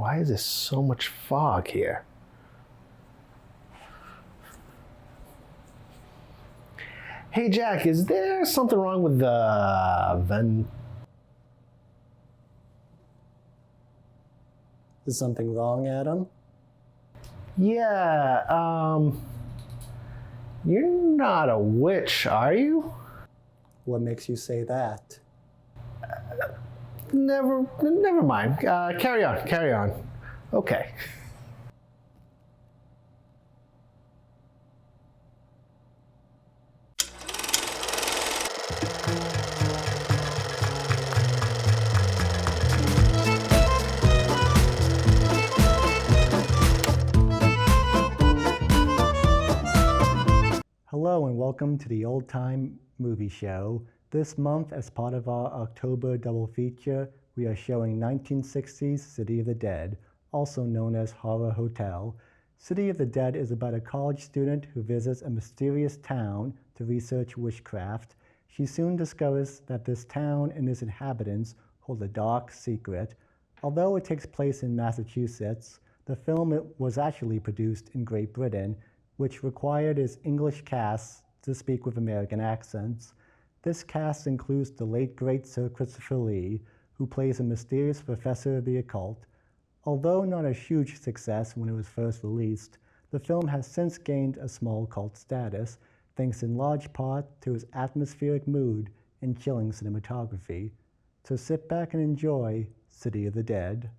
why is there so much fog here? Hey Jack, is there something wrong with the vent? Is something wrong, Adam? Yeah, you're not a witch, are you? What makes you say that? Never mind. Carry on. Okay. Hello and welcome to the Old Time Movie Show. This month, as part of our October double feature, we are showing 1960s City of the Dead, also known as Horror Hotel. City of the Dead is about a college student who visits a mysterious town to research witchcraft. She soon discovers that this town and its inhabitants hold a dark secret. Although it takes place in Massachusetts, the film was actually produced in Great Britain, which required its English cast to speak with American accents. This cast includes the late great Sir Christopher Lee, who plays a mysterious professor of the occult. Although not a huge success when it was first released, the film has since gained a small cult status, thanks in large part to its atmospheric mood and chilling cinematography. So sit back and enjoy City of the Dead.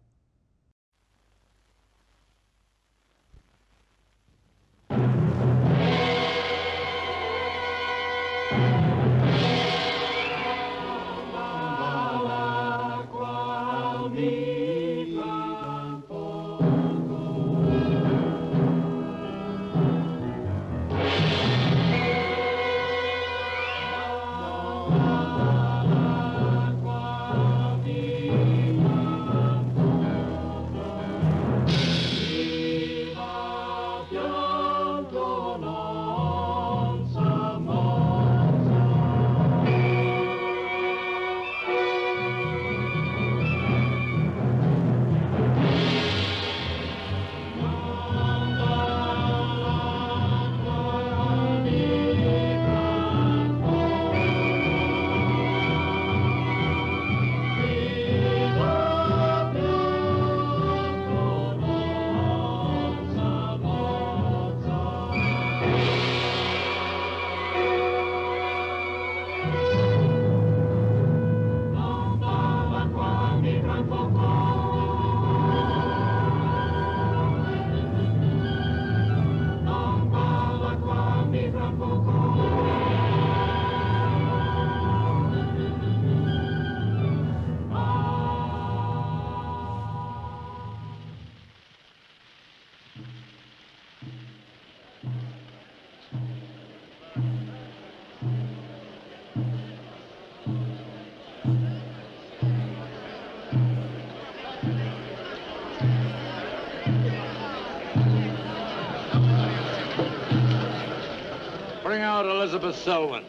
Bring out Elizabeth Selwyn.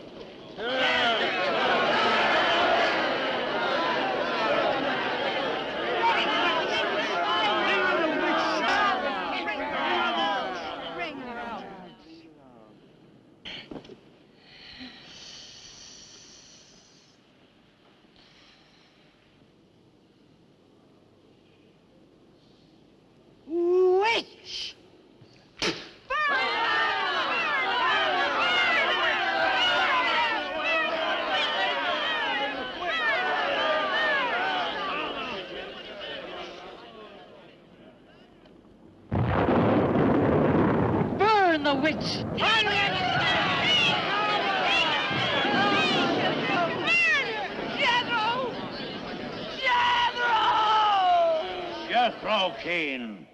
Witch! Burn the witch! Jethro Keane,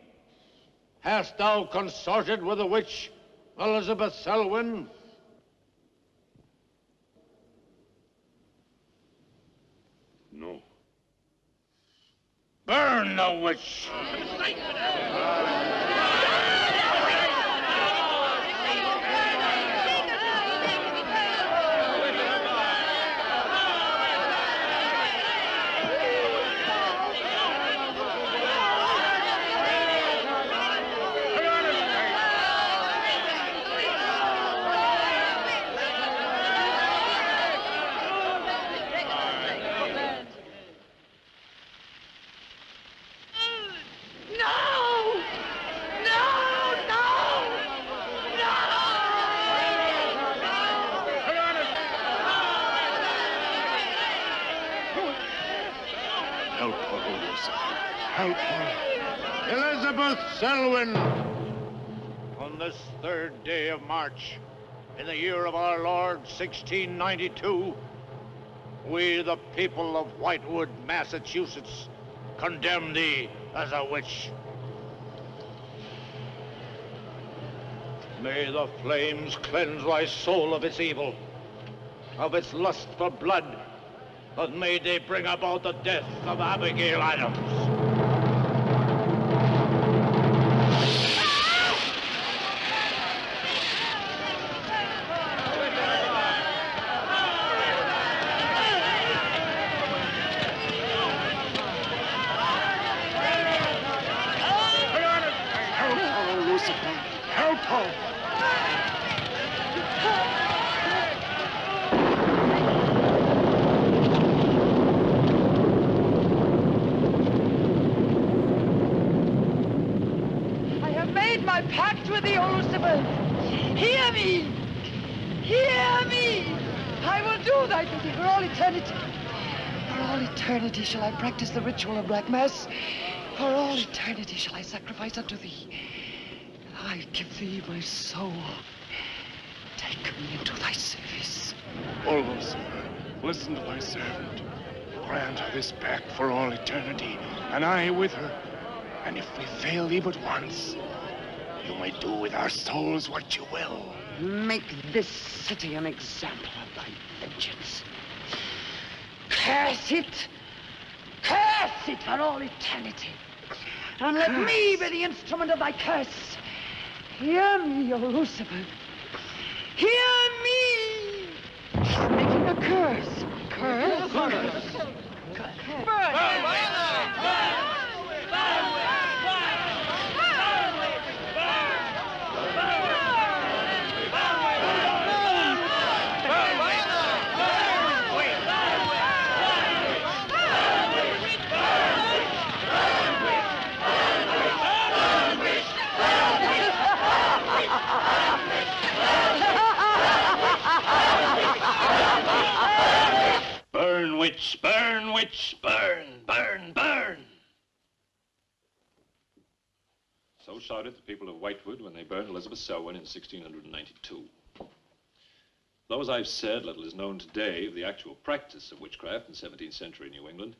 hast thou consorted with the witch Elizabeth Selwyn? No. Burn the witch! Help her, O Lucifer. Help her. Elizabeth Selwyn, on this 3rd day of March, in the year of our Lord, 1692, we, the people of Whitewood, Massachusetts, condemn thee as a witch. May the flames cleanse thy soul of its evil, of its lust for blood, but may they bring about the death of Abigail Adams. Help her, O Lucifer. Help her. I have made my pact with thee, O Lucifer. Hear me! Hear me! I will do thy bidding for all eternity. For all eternity shall I practice the ritual of Black Mass. For all eternity shall I sacrifice unto thee. I give thee my soul. Take me into thy service. O Lucifer, listen to thy servant. Grant her this pact for all eternity, and I with her. And if we fail thee but once, you may do with our souls what you will. Make this city an example of thy vengeance. Curse it! Curse it for all eternity! And let me be the instrument of thy curse. Hear me, O Lucifer. Hear me! Making a curse. Curse? Curse. Burn, witch, burn, witch, burn, burn, burn. So shouted the people of Whitewood when they burned Elizabeth Selwyn in 1692. Though, as I've said, little is known today of the actual practice of witchcraft in 17th century New England,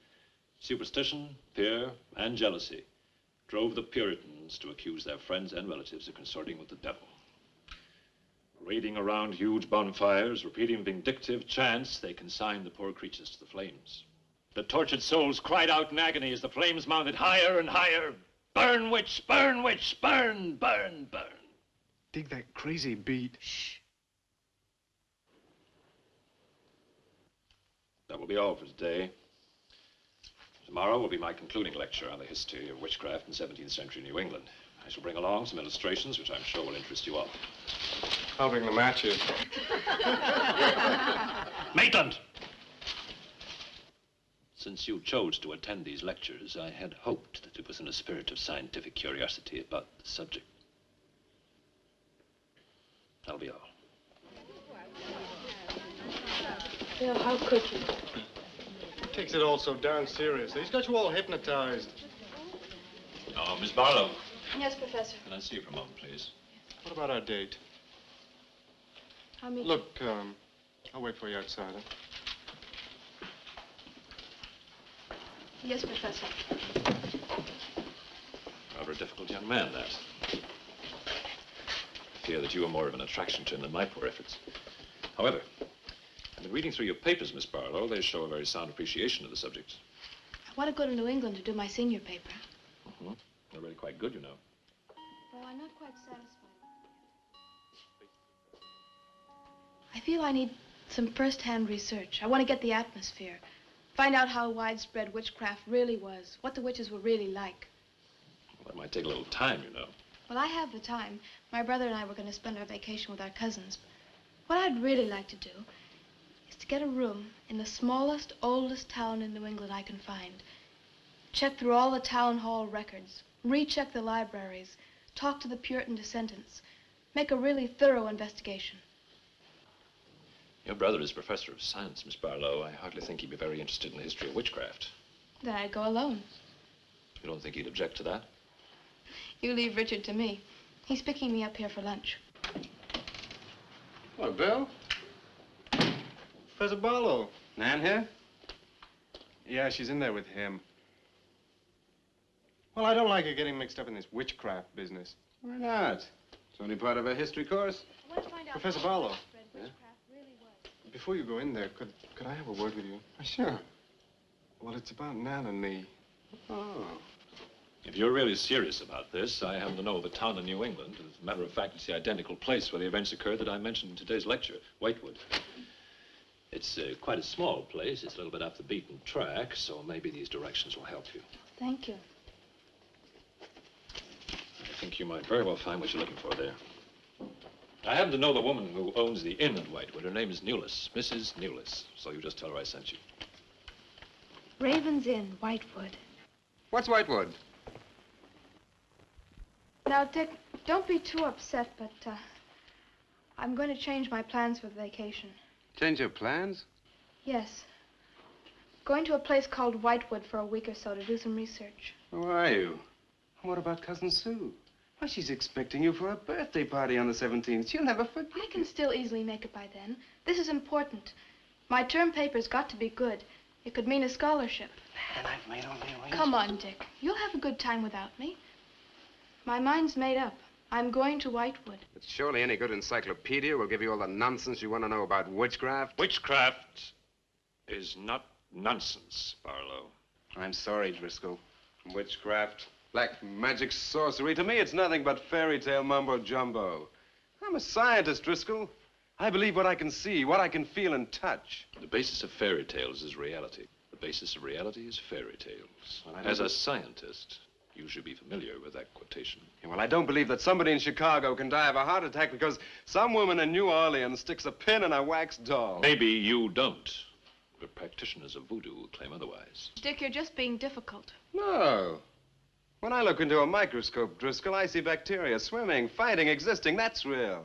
superstition, fear, and jealousy drove the Puritans to accuse their friends and relatives of consorting with the devil. Raiding around huge bonfires, repeating vindictive chants, they consigned the poor creatures to the flames. The tortured souls cried out in agony as the flames mounted higher and higher. Burn, witch, burn, witch, burn, burn, burn. Dig that crazy beat. Shh. That will be all for today. Tomorrow will be my concluding lecture on the history of witchcraft in 17th century New England. I shall bring along some illustrations which I'm sure will interest you all. I'll bring the matches. Maitland! Since you chose to attend these lectures, I had hoped that it was in a spirit of scientific curiosity about the subject. That'll be all. Bill, how could you? He takes it all so darn seriously. He's got you all hypnotized. Oh, Miss Barlow. Yes, Professor. Can I see you for a moment, please? What about our date? I'll meet you. Look, I'll wait for you outside, huh? Yes, Professor. Rather a difficult young man, that. I fear that you are more of an attraction to him than my poor efforts. However, I've been reading through your papers, Miss Barlow. They show a very sound appreciation of the subject. I want to go to New England to do my senior paper. Mm-hmm. They're really quite good, you know. Well, I'm not quite satisfied. I feel I need some first-hand research. I want to get the atmosphere. Find out how widespread witchcraft really was, what the witches were really like. Well, that might take a little time, you know. Well, I have the time. My brother and I were going to spend our vacation with our cousins. What I'd really like to do is to get a room in the smallest, oldest town in New England I can find. Check through all the town hall records, recheck the libraries, talk to the Puritan descendants, make a really thorough investigation. Your brother is professor of science, Miss Barlow. I hardly think he'd be very interested in the history of witchcraft. Then I'd go alone. You don't think he'd object to that? You leave Richard to me. He's picking me up here for lunch. Hello, Bill. Professor Barlow. Nan here? Yeah, she's in there with him. Well, I don't like her getting mixed up in this witchcraft business. Why not? It's only part of a history course. I want to find out Professor how Barlow. widespread witchcraft really was. Before you go in there, could I have a word with you? Sure. Well, it's about Nan and me. Oh. If you're really serious about this, I happen to know of a town in New England. As a matter of fact, it's the identical place where the events occurred that I mentioned in today's lecture, Whitewood. It's quite a small place. It's a little bit off the beaten track, so maybe these directions will help you. Thank you. I think you might very well find what you're looking for there. I happen to know the woman who owns the inn at Whitewood. Her name is Newless, Mrs. Newless. So you just tell her I sent you. Raven's Inn, Whitewood. What's Whitewood? Now, Dick, don't be too upset, but I'm going to change my plans for the vacation. Change your plans? Yes. Going to a place called Whitewood for a week or so to do some research. Who are you? What about Cousin Sue? Why, she's expecting you for a birthday party on the 17th. She'll never forget. I can still easily make it by then. This is important. My term paper's got to be good. It could mean a scholarship. And I've made all the arrangements. Come on, Dick. You'll have a good time without me. My mind's made up. I'm going to Whitewood. But surely any good encyclopedia will give you all the nonsense you want to know about witchcraft. Witchcraft is not nonsense, Barlow. I'm sorry, Driscoll. Witchcraft, black magic, sorcery. To me, it's nothing but fairy tale mumbo-jumbo. I'm a scientist, Driscoll. I believe what I can see, what I can feel and touch. The basis of fairy tales is reality. The basis of reality is fairy tales. Well, As a scientist, you should be familiar with that quotation. Yeah, well, I don't believe that somebody in Chicago can die of a heart attack because some woman in New Orleans sticks a pin in a wax doll. Maybe you don't. But practitioners of voodoo claim otherwise. Dick, you're just being difficult. No. When I look into a microscope, Driscoll, I see bacteria swimming, fighting, existing. That's real.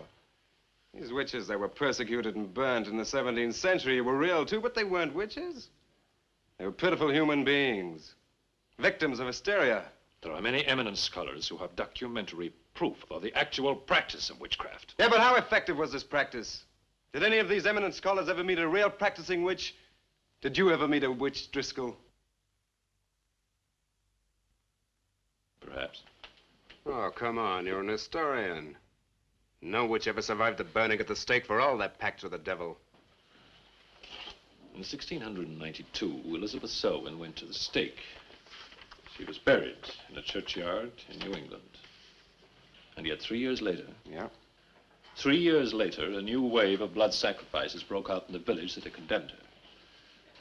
These witches that were persecuted and burnt in the 17th century were real, too, but they weren't witches. They were pitiful human beings, victims of hysteria. There are many eminent scholars who have documentary proof of the actual practice of witchcraft. Yeah, but how effective was this practice? Did any of these eminent scholars ever meet a real practicing witch? Did you ever meet a witch, Driscoll? Perhaps. Oh, come on, you're an historian. No witch ever survived the burning at the stake for all that pact with the devil. In 1692, Elizabeth Selwyn went to the stake. She was buried in a churchyard in New England. And yet 3 years later... Yeah? 3 years later, a new wave of blood sacrifices broke out in the village that had condemned her.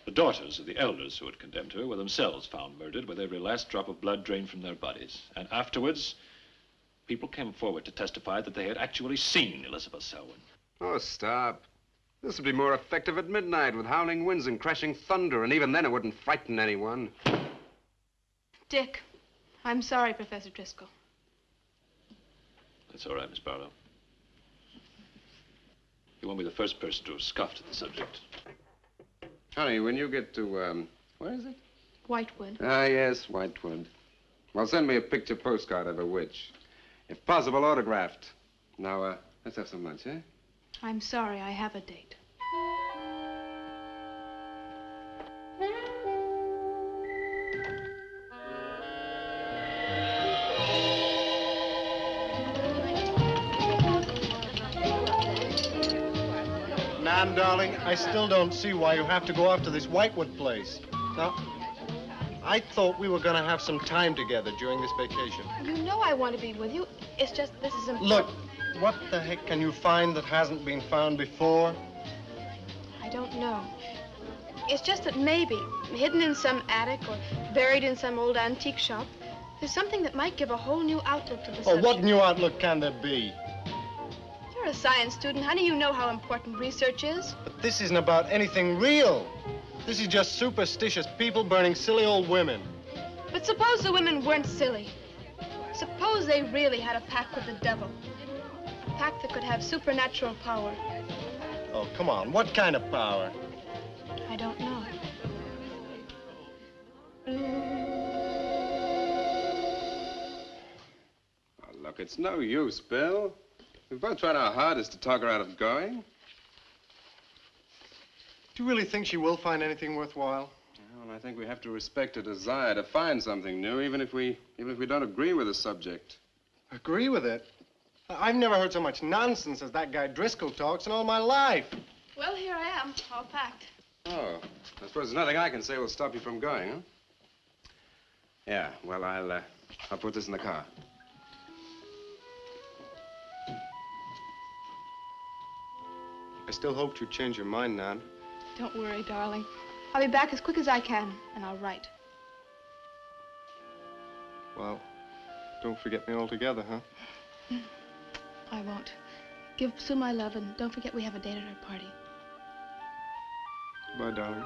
The daughters of the elders who had condemned her were themselves found murdered with every last drop of blood drained from their bodies. And afterwards, people came forward to testify that they had actually seen Elizabeth Selwyn. Oh, stop. This would be more effective at midnight with howling winds and crashing thunder, and even then it wouldn't frighten anyone. Dick, I'm sorry, Professor Driscoll. That's all right, Miss Barlow. You won't be the first person to have scoffed at the subject. Honey, when you get to, where is it? Whitewood. Ah, yes, Whitewood. Well, send me a picture postcard of a witch. If possible, autographed. Now, let's have some lunch, eh? I'm sorry, I have a date. Nan, darling, I still don't see why you have to go off to this Whitewood place. Now, I thought we were going to have some time together during this vacation. You know I want to be with you. It's just this is important. Look, what the heck can you find that hasn't been found before? I don't know. It's just that maybe, hidden in some attic or buried in some old antique shop, there's something that might give a whole new outlook to the subject. Oh, what new outlook can there be? You're a science student, honey. You know how important research is. But this isn't about anything real. This is just superstitious people burning silly old women. But suppose the women weren't silly. Suppose they really had a pact with the devil. A pact that could have supernatural power. Oh, come on. What kind of power? I don't know. Look, it's no use, Bill. We've both tried our hardest to talk her out of going. Do you really think she will find anything worthwhile? Well, I think we have to respect her desire to find something new, even if we don't agree with the subject. Agree with it? I've never heard so much nonsense as that guy Driscoll talks in all my life. Well, here I am, all packed. Oh, I suppose there's nothing I can say will stop you from going, huh? Yeah, well, I'll put this in the car. I still hoped you'd change your mind, Nan. Don't worry, darling. I'll be back as quick as I can, and I'll write. Well, don't forget me altogether, huh? I won't. Give Sue my love, and don't forget we have a date at her party. Bye, darling.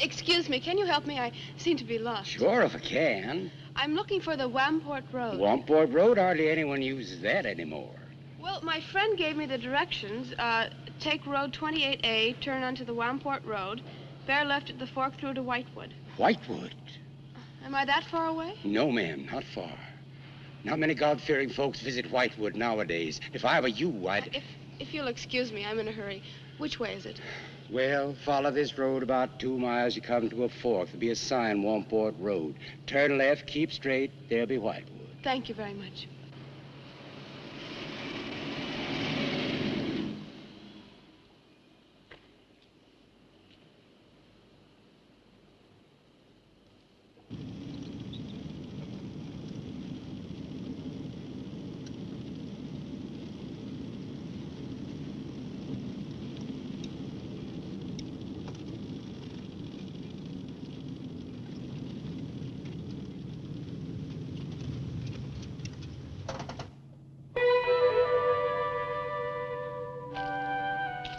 Excuse me, can you help me? I seem to be lost. Sure, if I can. I'm looking for the Wamport Road. Wamport Road, hardly anyone uses that anymore. Well, my friend gave me the directions. Take Road 28A, turn onto the Wamport Road, bear left at the fork through to Whitewood. Whitewood? Am I that far away? No, ma'am, not far. Not many God-fearing folks visit Whitewood nowadays. If I were you, I'd... If you'll excuse me, I'm in a hurry. Which way is it? Well, follow this road about 2 miles. You come to a fork. There'll be a sign, Wamport Road. Turn left, keep straight. There'll be Whitewood. Thank you very much.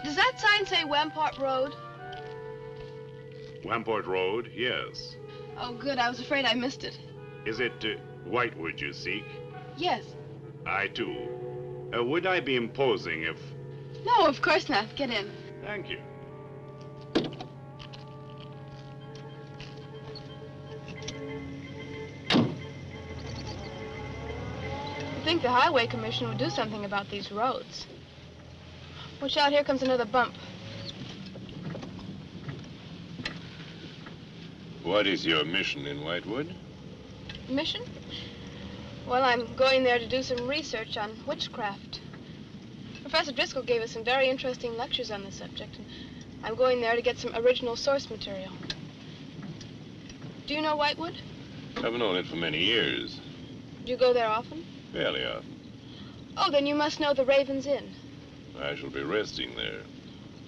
Does that sign say Wamport Road? Wamport Road, yes. Oh, good. I was afraid I missed it. Is it Whitewood you seek? Yes. I, too. Would I be imposing if... No, of course not. Get in. Thank you. I think the Highway Commission would do something about these roads. Watch out, here comes another bump. What is your mission in Whitewood? Mission? Well, I'm going there to do some research on witchcraft. Professor Driscoll gave us some very interesting lectures on the subject, and I'm going there to get some original source material. Do you know Whitewood? I've known it for many years. Do you go there often? Fairly often. Oh, then you must know the Raven's Inn. I shall be resting there.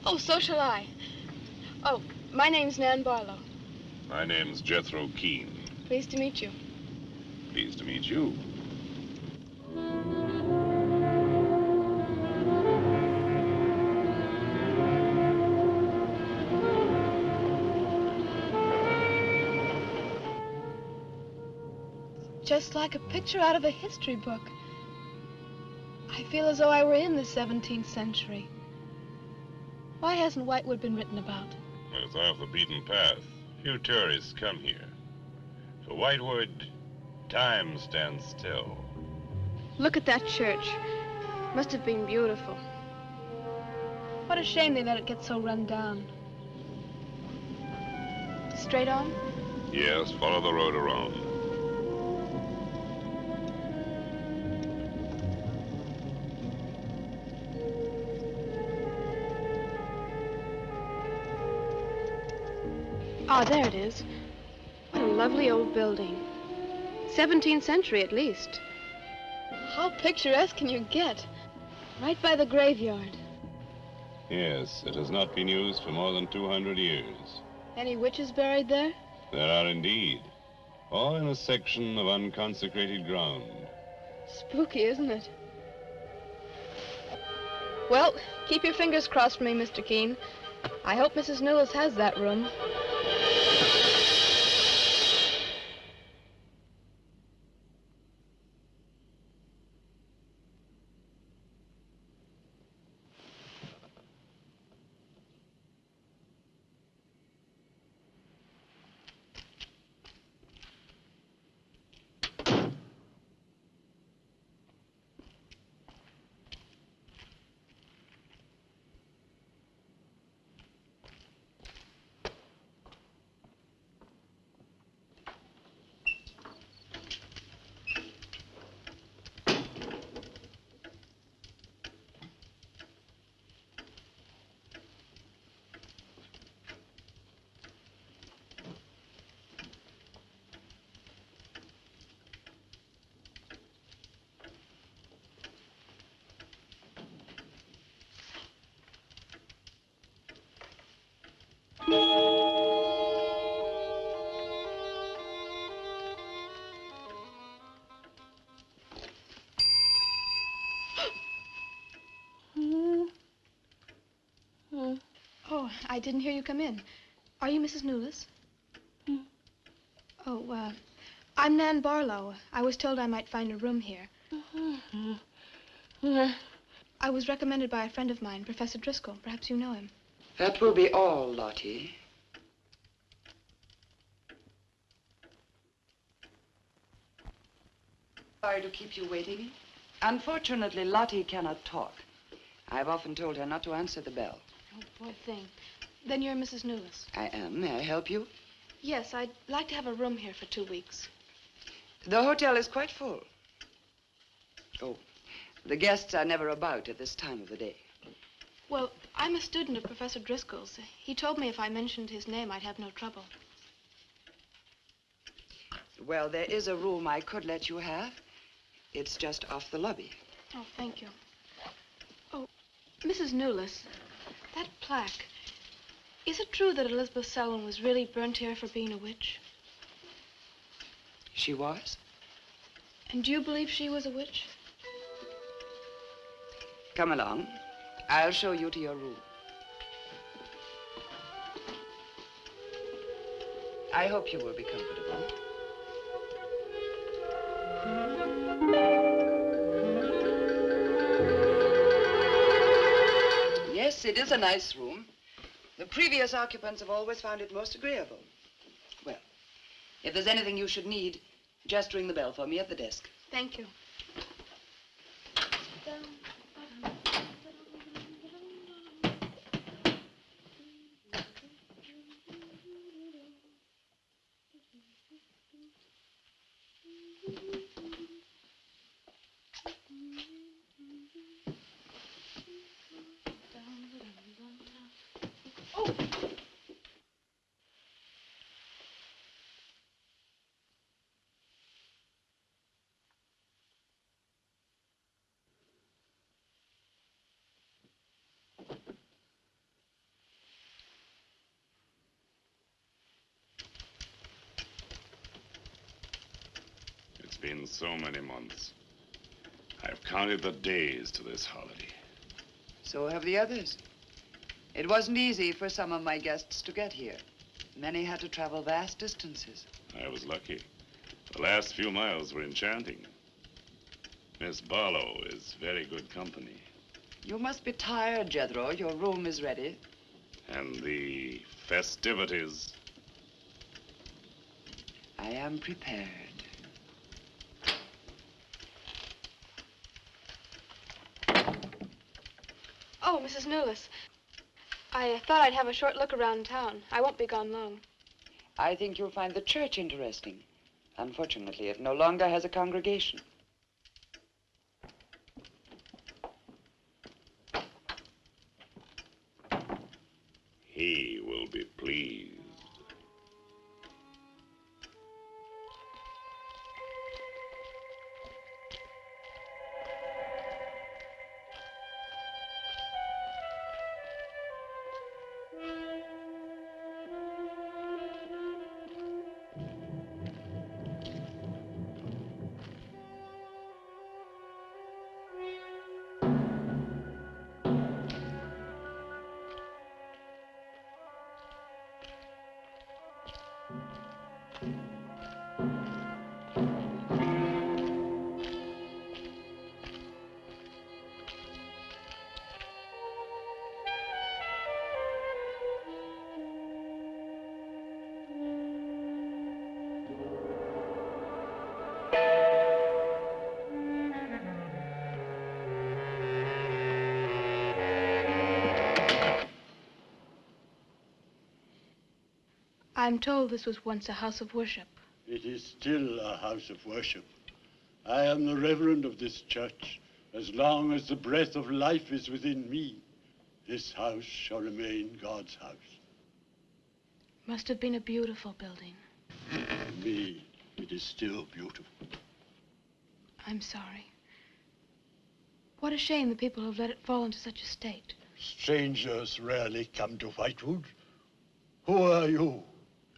Oh, so shall I. Oh, my name's Nan Barlow. My name's Jethro Keene. Pleased to meet you. Pleased to meet you. Just like a picture out of a history book. I feel as though I were in the 17th century. Why hasn't Whitewood been written about? It's off the beaten path. Few tourists come here. For Whitewood, time stands still. Look at that church. Must have been beautiful. What a shame they let it get so run down. Straight on? Yes, follow the road around. Ah, there it is. What a lovely old building. 17th century at least. How picturesque can you get? Right by the graveyard. Yes, it has not been used for more than 200 years. Any witches buried there? There are indeed. All in a section of unconsecrated ground. Spooky, isn't it? Well, keep your fingers crossed for me, Mr. Keene. I hope Mrs. Newless has that room. Oh, I didn't hear you come in. Are you Mrs. Newless? Oh, I'm Nan Barlow. I was told I might find a room here. I was recommended by a friend of mine, Professor Driscoll. Perhaps you know him. That will be all, Lottie. Sorry to keep you waiting. Unfortunately, Lottie cannot talk. I've often told her not to answer the bell. Oh, poor thing. Then you're Mrs. Newless. I am. May I help you? Yes, I'd like to have a room here for 2 weeks. The hotel is quite full. Oh, the guests are never about at this time of the day. Well, I'm a student of Professor Driscoll's. He told me if I mentioned his name, I'd have no trouble. Well, there is a room I could let you have. It's just off the lobby. Oh, thank you. Oh, Mrs. Newless, that plaque. Is it true that Elizabeth Selwyn was really burnt here for being a witch? She was? And do you believe she was a witch? Come along. I'll show you to your room. I hope you will be comfortable. Yes, it is a nice room. The previous occupants have always found it most agreeable. Well, if there's anything you should need, just ring the bell for me at the desk. Thank you. It's been so many months. I've counted the days to this holiday. So have the others. It wasn't easy for some of my guests to get here. Many had to travel vast distances. I was lucky. The last few miles were enchanting. Miss Barlow is very good company. You must be tired, Jethro. Your room is ready. And the festivities. I am prepared. Oh, Mrs. Newless. I thought I'd have a short look around town. I won't be gone long. I think you'll find the church interesting. Unfortunately, it no longer has a congregation. He will be pleased. I'm told this was once a house of worship. It is still a house of worship. I am the reverend of this church. As long as the breath of life is within me, this house shall remain God's house. Must have been a beautiful building. To me, it is still beautiful. I'm sorry. What a shame the people have let it fall into such a state. Strangers rarely come to Whitewood. Who are you?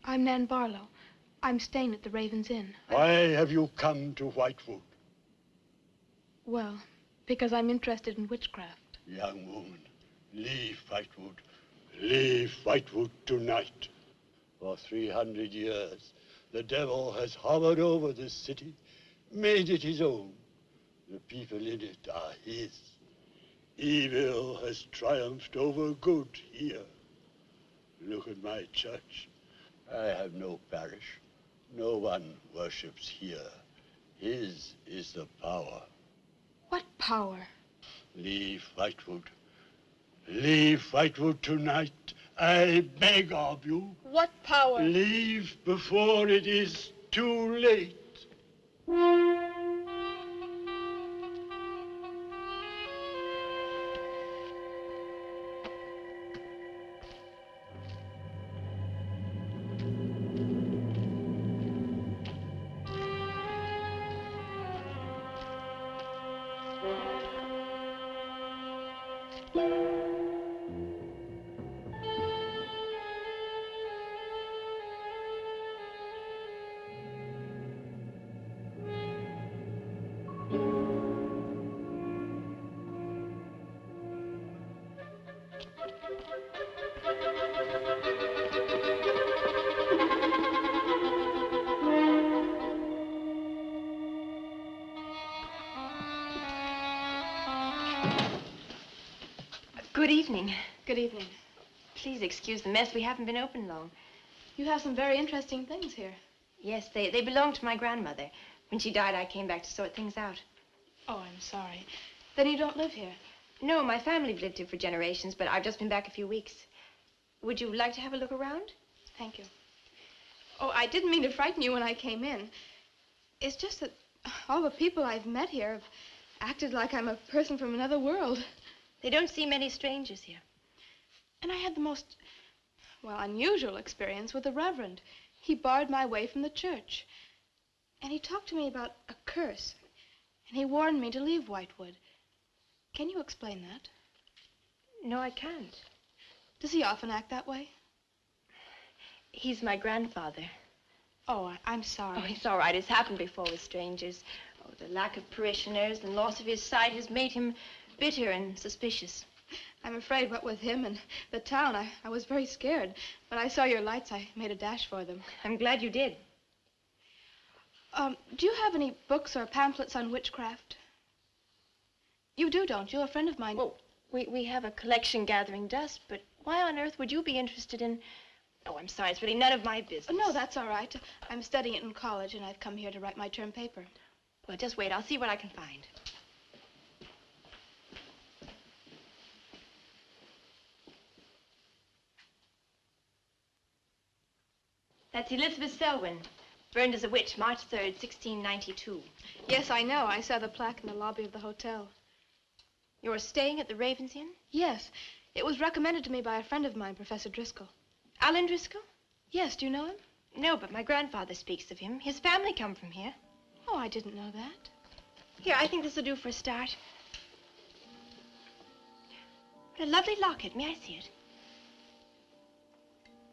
I'm Nan Barlow. I'm staying at the Raven's Inn. Why have you come to Whitewood? Well, because I'm interested in witchcraft. Young woman, leave Whitewood. Leave Whitewood tonight. For 300 years, the devil has hovered over this city, made it his own. The people in it are his. Evil has triumphed over good here. Look at my church. I have no parish. No one worships here. His is the power. What power? Leave Whitewood. Leave Whitewood tonight. I beg of you. What power? Leave before it is too late. Good evening. Good evening. Please excuse the mess. We haven't been open long. You have some very interesting things here. Yes, they belong to my grandmother. When she died, I came back to sort things out. Oh, I'm sorry. Then you don't live here? No, my family've lived here for generations, but I've just been back a few weeks. Would you like to have a look around? Thank you. Oh, I didn't mean to frighten you when I came in. It's just that all the people I've met here have acted like I'm a person from another world. They don't see many strangers here. And I had the most, well, unusual experience with the Reverend. He barred my way from the church. And he talked to me about a curse. And he warned me to leave Whitewood. Can you explain that? No, I can't. Does he often act that way? He's my grandfather. Oh, I'm sorry. Oh, it's all right. It's happened before with strangers. Oh, the lack of parishioners and loss of his sight has made him bitter and suspicious. I'm afraid what with him and the town, I was very scared. When I saw your lights, I made a dash for them. I'm glad you did. Do you have any books or pamphlets on witchcraft? You do, don't you? A friend of mine... Well, we have a collection gathering dust, but why on earth would you be interested in... Oh, I'm sorry. It's really none of my business. Oh, no, that's all right. I'm studying it in college, and I've come here to write my term paper. Well, just wait. I'll see what I can find. That's Elizabeth Selwyn, burned as a witch, March 3rd, 1692. Yes, I know. I saw the plaque in the lobby of the hotel. You're staying at the Raven's Inn? Yes. It was recommended to me by a friend of mine, Professor Driscoll. Alan Driscoll? Yes, do you know him? No, but my grandfather speaks of him. His family come from here. Oh, I didn't know that. Here, I think this will do for a start. What a lovely locket. May I see it?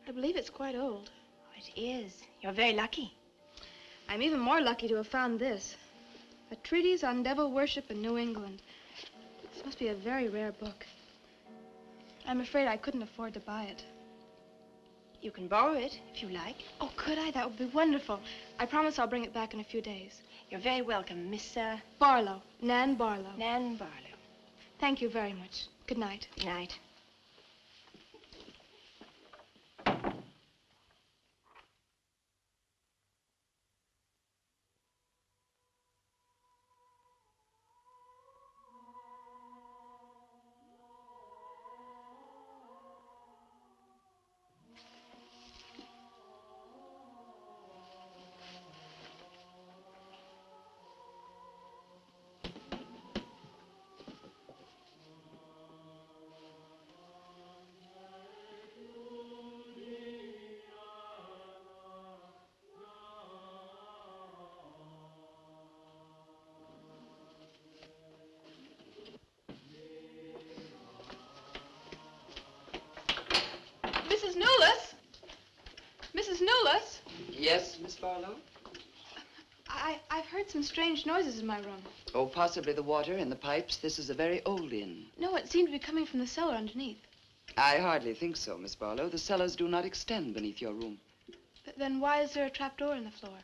I believe it's quite old. Oh, it is. You're very lucky. I'm even more lucky to have found this. A treatise on devil worship in New England. This must be a very rare book. I'm afraid I couldn't afford to buy it. You can borrow it, if you like. Oh, could I? That would be wonderful. I promise I'll bring it back in a few days. You're very welcome, Miss, Barlow. Nan Barlow. Nan Barlow. Thank you very much. Good night. Good night. Barlow? I've heard some strange noises in my room. Oh, possibly the water in the pipes. This is a very old inn. No, it seemed to be coming from the cellar underneath. I hardly think so, Miss Barlow. The cellars do not extend beneath your room. But then why is there a trapdoor in the floor?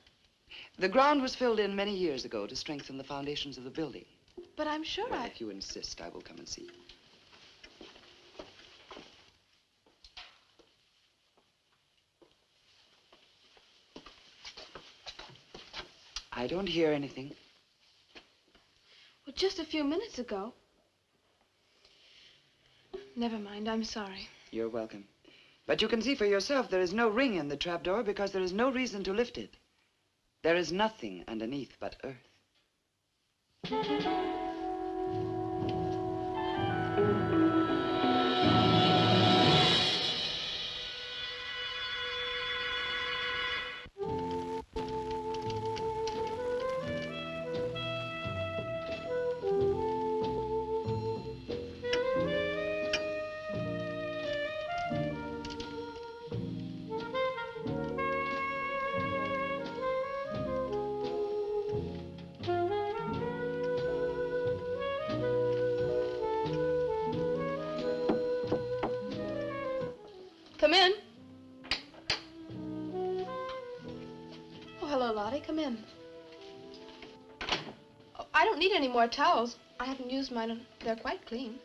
The ground was filled in many years ago to strengthen the foundations of the building. But I'm sure Well, if you insist, I will come and see. I don't hear anything. Well, just a few minutes ago. Never mind, I'm sorry. You're welcome. But you can see for yourself there is no ring in the trapdoor because there is no reason to lift it. There is nothing underneath but earth. Come in. Oh, hello, Lottie. Come in. Oh, I don't need any more towels. I haven't used mine, and they're quite clean.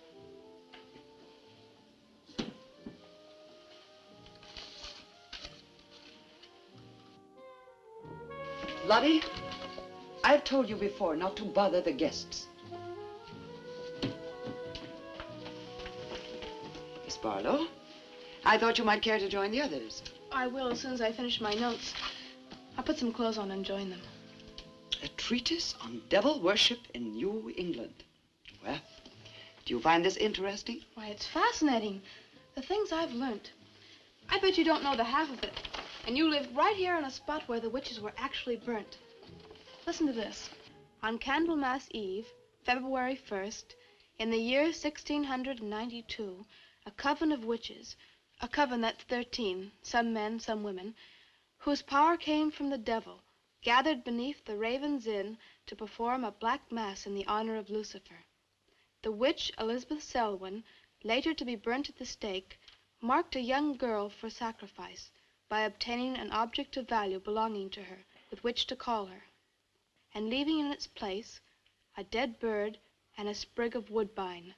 Lottie, I've told you before not to bother the guests. Miss Barlow, I thought you might care to join the others. I will as soon as I finish my notes. I'll put some clothes on and join them. A treatise on devil worship in New England. Well, do you find this interesting? Why, it's fascinating. The things I've learned. I bet you don't know the half of it. And you lived right here on a spot where the witches were actually burnt. Listen to this. On Candlemas Eve, February 1st, in the year 1692, a coven of witches, a coven that's 13, some men, some women, whose power came from the devil, gathered beneath the Raven's Inn to perform a black mass in the honor of Lucifer. The witch Elizabeth Selwyn, later to be burnt at the stake, marked a young girl for sacrifice by obtaining an object of value belonging to her with which to call her, and leaving in its place a dead bird and a sprig of woodbine.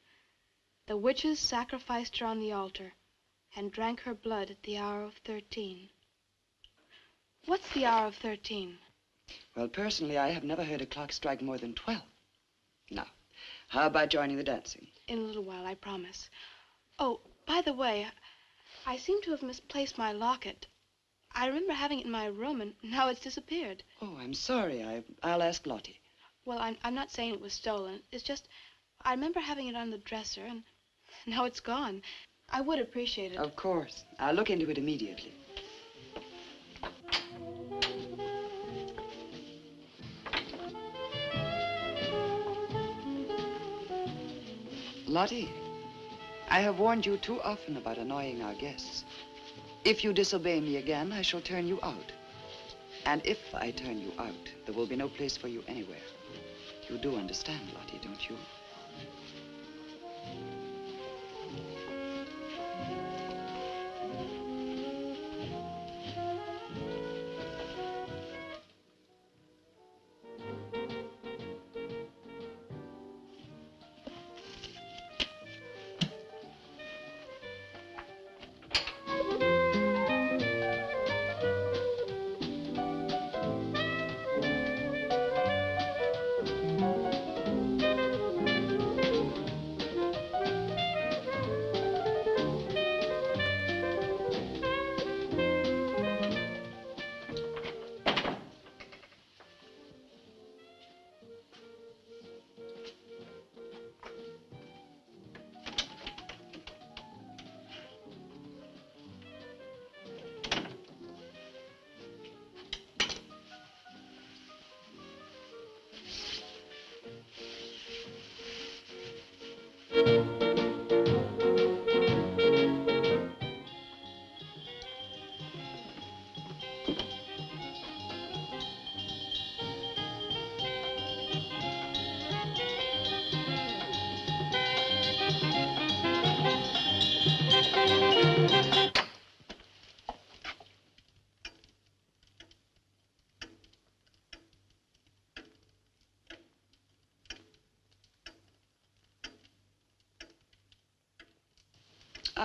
The witches sacrificed her on the altar and drank her blood at the hour of 13. What's the hour of 13? Well, personally, I have never heard a clock strike more than 12. Now, how about joining the dancing? In a little while, I promise. Oh, by the way, I seem to have misplaced my locket. I remember having it in my room, and now it's disappeared. Oh, I'm sorry. I'll ask Lottie. Well, I'm not saying it was stolen. It's just, I remember having it on the dresser, and now it's gone. I would appreciate it. Of course. I'll look into it immediately. Lottie, I have warned you too often about annoying our guests. If you disobey me again, I shall turn you out. And if I turn you out, there will be no place for you anywhere. You do understand, Lottie, don't you?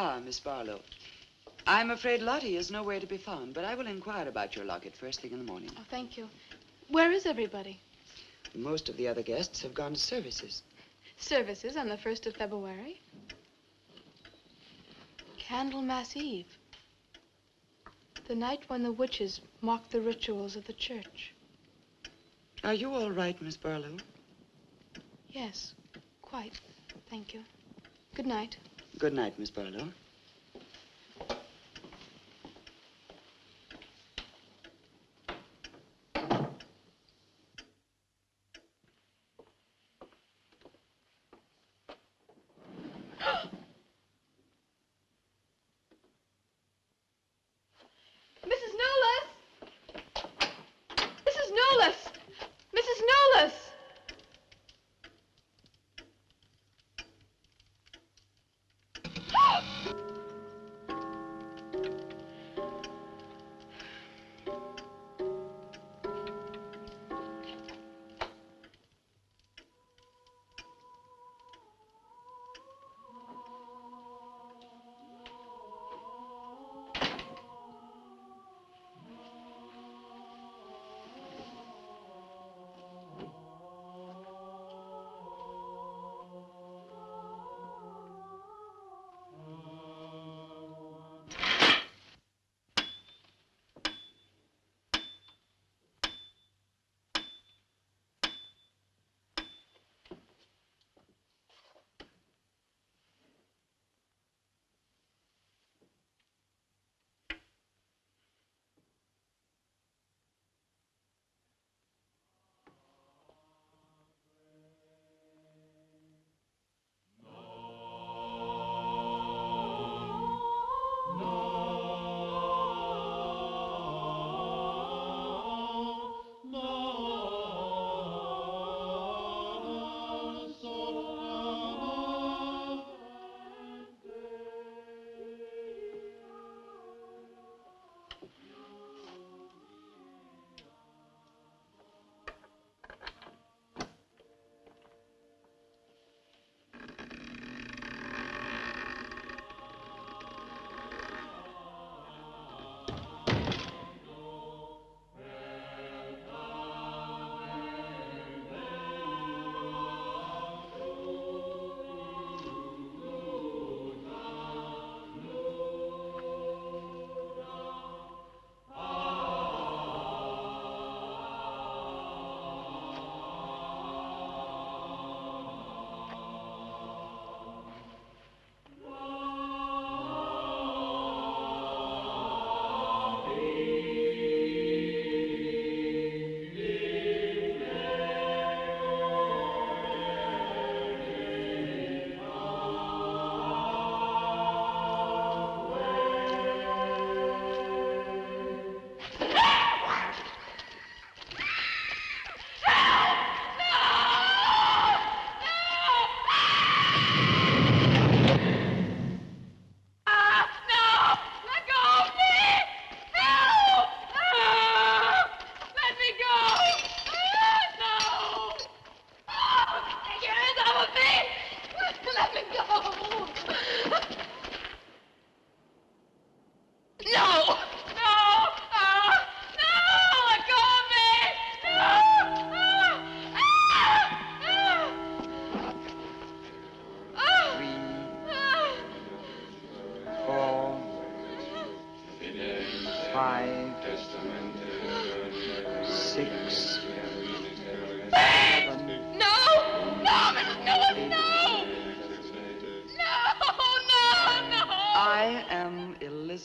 Ah, Miss Barlow. I'm afraid Lottie is nowhere to be found, but I will inquire about your locket first thing in the morning. Oh, thank you. Where is everybody? Most of the other guests have gone to services. Services on the 1st of February. Candlemas Eve. The night when the witches mocked the rituals of the church. Are you all right, Miss Barlow? Yes, quite. Thank you. Good night. Good night, Miss Barlow. Mrs. Newless! Mrs. Newless! Mrs. Newless!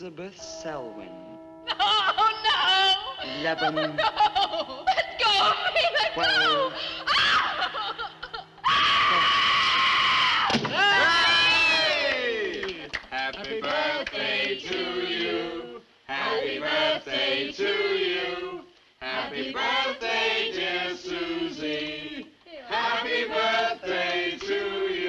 Elizabeth Selwyn. No, no! 11. No! Let go of me! Let 12. go! Hey! Happy birthday to you. Happy birthday to you. Happy birthday, dear Susie. Happy birthday to you.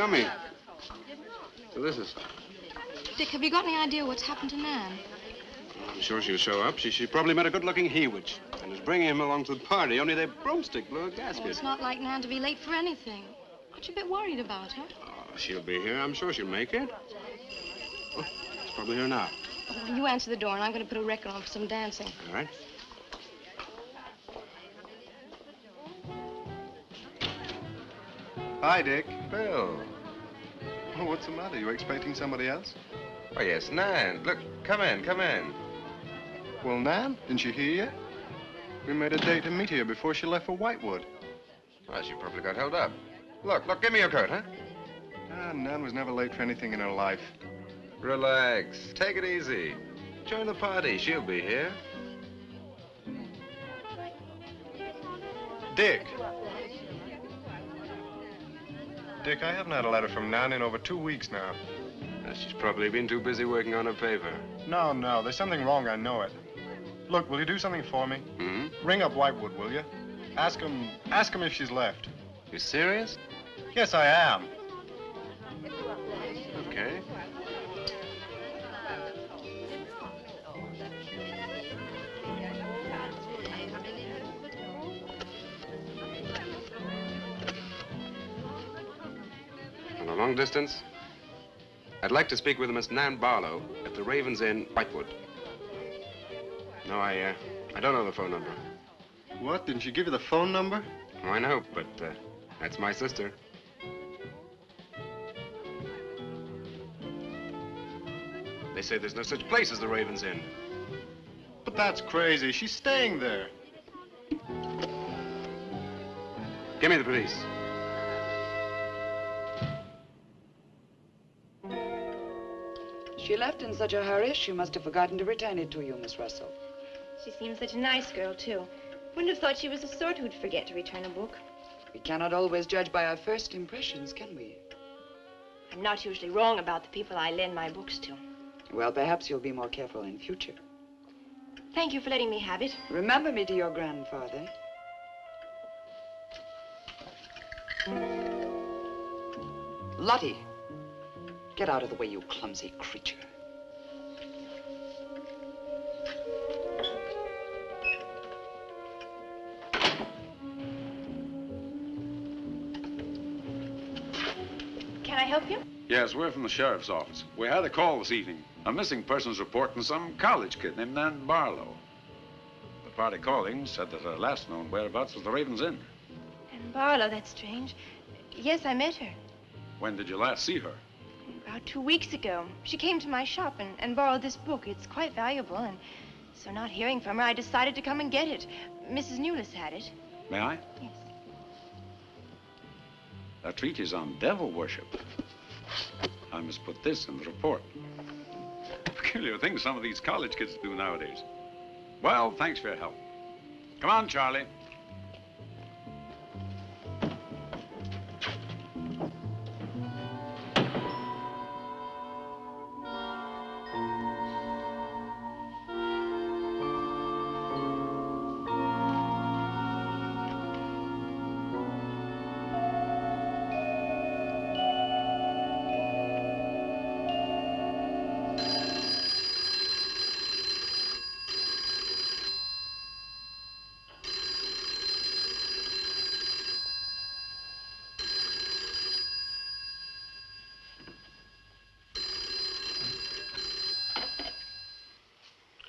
Yummy. Delicious. Dick, have you got any idea what's happened to Nan? I'm sure she'll show up. She probably met a good-looking he-witch and is bringing him along to the party, only their broomstick blew a gasket. Well, it's not like Nan to be late for anything. Aren't you a bit worried about her? Oh, she'll be here. I'm sure she'll make it. Oh, it's probably here now. Well, you answer the door, and I'm going to put a record on for some dancing. All right. Hi, Dick. Bill. Oh, what's the matter? You expecting somebody else? Oh, yes, Nan. Look, come in, come in. Well, Nan, didn't you hear yet? We made a date to meet here before she left for Whitewood. Well, she probably got held up. Look, give me your coat, huh? Ah, Nan was never late for anything in her life. Relax. Take it easy. Join the party. She'll be here. Dick. Dick, I haven't had a letter from Nan in over 2 weeks now. She's probably been too busy working on her paper. No, there's something wrong, I know it. Look, will you do something for me? Mm-hmm. Ring up Whitewood, will you? Ask him if she's left. You serious? Yes, I am. Okay. On a long distance, I'd like to speak with Miss Nan Barlow at the Raven's Inn, Whitewood. No, I don't know the phone number. What? Didn't she give you the phone number? Oh, I know, but that's my sister. They say there's no such place as the Raven's Inn. But that's crazy. She's staying there. Give me the police. She left in such a hurry, she must have forgotten to return it to you, Miss Russell. She seems such a nice girl, too. Wouldn't have thought she was the sort who'd forget to return a book. We cannot always judge by our first impressions, can we? I'm not usually wrong about the people I lend my books to. Well, perhaps you'll be more careful in future. Thank you for letting me have it. Remember me to your grandfather. Lottie, get out of the way, you clumsy creature. Can I help you? Yes, we're from the sheriff's office. We had a call this evening. A missing persons report from some college kid named Nan Barlow. The party calling said that her last known whereabouts was the Raven's Inn. And Barlow, that's strange. Yes, I met her. When did you last see her? About 2 weeks ago. She came to my shop and borrowed this book. It's quite valuable, and so not hearing from her, I decided to come and get it. Mrs. Newless had it. May I? Yes. That treatise on devil worship. I must put this in the report. Peculiar things some of these college kids do nowadays. Well, thanks for your help. Come on, Charlie.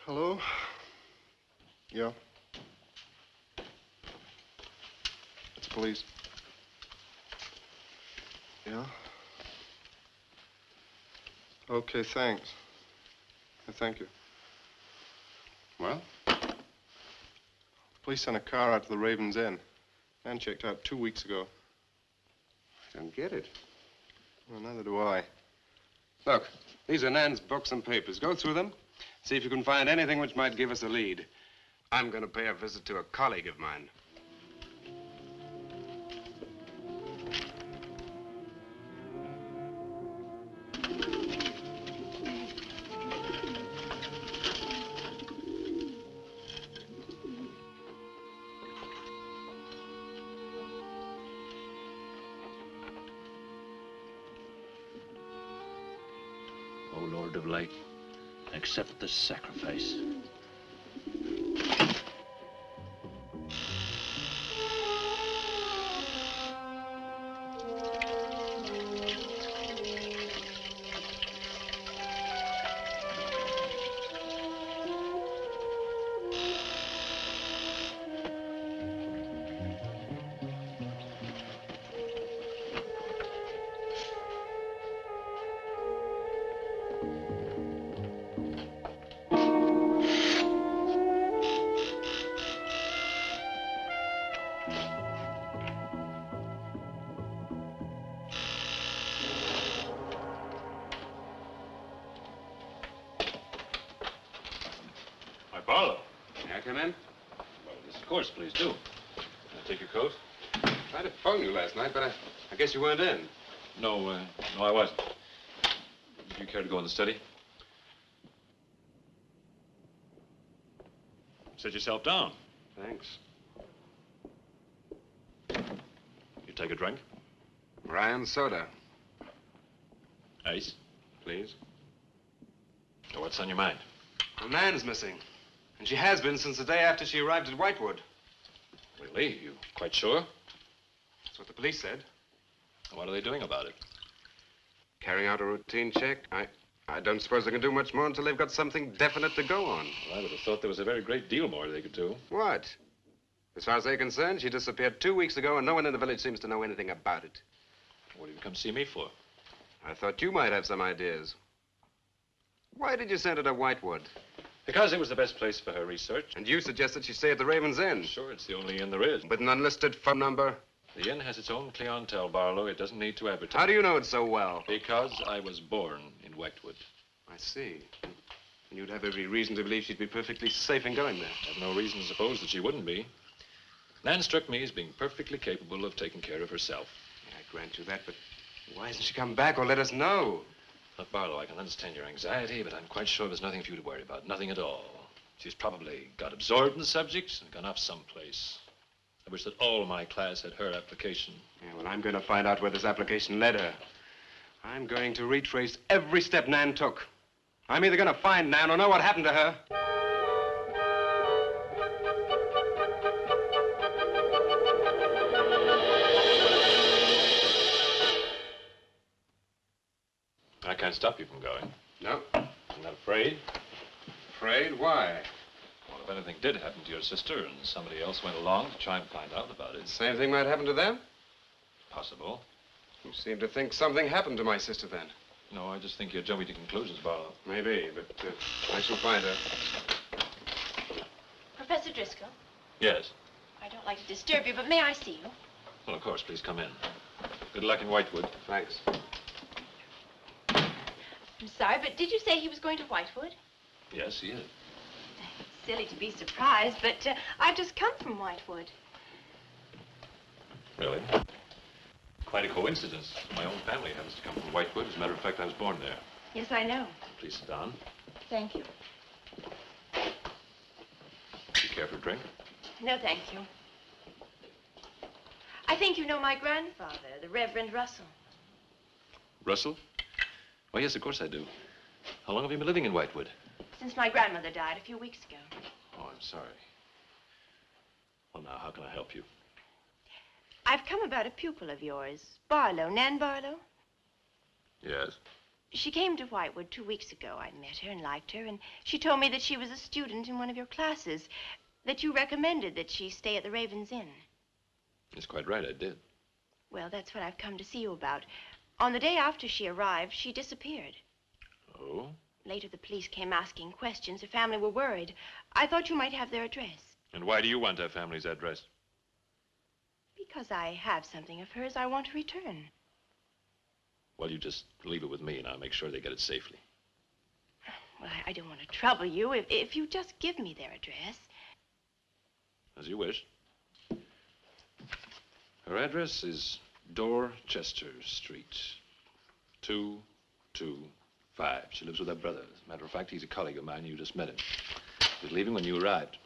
Hello? Yeah? It's police. Yeah? Okay, thanks. Thank you. Well? The police sent a car out to the Raven's Inn. Man checked out 2 weeks ago. I don't get it. Well, neither do I. Look, these are Nan's books and papers. Go through them. See if you can find anything which might give us a lead. I'm going to pay a visit to a colleague of mine. O Lord of light, accept the sacrifice. Barlow. May I come in? Well, yes, of course, please do. Can I take your coat? I tried to phone you last night, but I guess you weren't in. No, no, I wasn't. Do you care to go in the study? Sit yourself down. Thanks. You take a drink? Ryan soda. Ice? Please. So what's on your mind? Well, Nan's missing. And she has been since the day after she arrived at Whitewood. Really? You quite sure? That's what the police said. What are they doing about it? Carrying out a routine check. I don't suppose they can do much more until they've got something definite to go on. Well, I would have thought there was a very great deal more they could do. What? As far as they're concerned, she disappeared 2 weeks ago, and no one in the village seems to know anything about it. What did you come see me for? I thought you might have some ideas. Why did you send her to Whitewood? Because it was the best place for her research. And you suggested she stay at the Raven's Inn. Sure, it's the only inn there is. With an unlisted phone number? The inn has its own clientele, Barlow. It doesn't need to advertise. How do you know it so well? Because I was born in Whitewood. I see. And you'd have every reason to believe she'd be perfectly safe in going there. I have no reason to suppose that she wouldn't be. Nan struck me as being perfectly capable of taking care of herself. Yeah, I grant you that, but why hasn't she come back or let us know? Look, Barlow, I can understand your anxiety, but I'm quite sure there's nothing for you to worry about. Nothing at all. She's probably got absorbed in the subject and gone off someplace. I wish that all my class had her application. Yeah, well, I'm going to find out where this application led her. I'm going to retrace every step Nan took. I'm either going to find Nan or know what happened to her. I can't stop you from going. No. I'm not afraid. Afraid? Why? Well, if anything did happen to your sister and somebody else went along to try and find out about it. Same thing might happen to them? Possible. You seem to think something happened to my sister then. No, I just think you're jumping to conclusions, Barlow. Maybe, but I shall find her. Professor Driscoll, Yes. I don't like to disturb you, but may I see you? Well, of course, please come in. Good luck in Whitewood. Thanks. I'm sorry, but did you say he was going to Whitewood? Yes, he is. Silly to be surprised, but I've just come from Whitewood. Really? Quite a coincidence. My own family happens to come from Whitewood. As a matter of fact, I was born there. Yes, I know. Please sit down. Thank you. Do you care for a drink? No, thank you. I think you know my grandfather, the Reverend Russell. Russell? Oh, yes, of course I do. How long have you been living in Whitewood? Since my grandmother died a few weeks ago. Oh, I'm sorry. Well, now, how can I help you? I've come about a pupil of yours, Barlow, Nan Barlow. Yes? She came to Whitewood 2 weeks ago. I met her and liked her, and she told me that she was a student in one of your classes, that you recommended that she stay at the Raven's Inn. That's quite right, I did. Well, that's what I've come to see you about. On the day after she arrived, she disappeared. Oh? Later, the police came asking questions. Her family were worried. I thought you might have their address. And why do you want her family's address? Because I have something of hers I want to return. Well, you just leave it with me, and I'll make sure they get it safely. Well, I don't want to trouble you. If you just give me their address. As you wish. Her address is Dorchester Street, 225. She lives with her brother. As a matter of fact, he's a colleague of mine. You just met him. He was leaving when you arrived.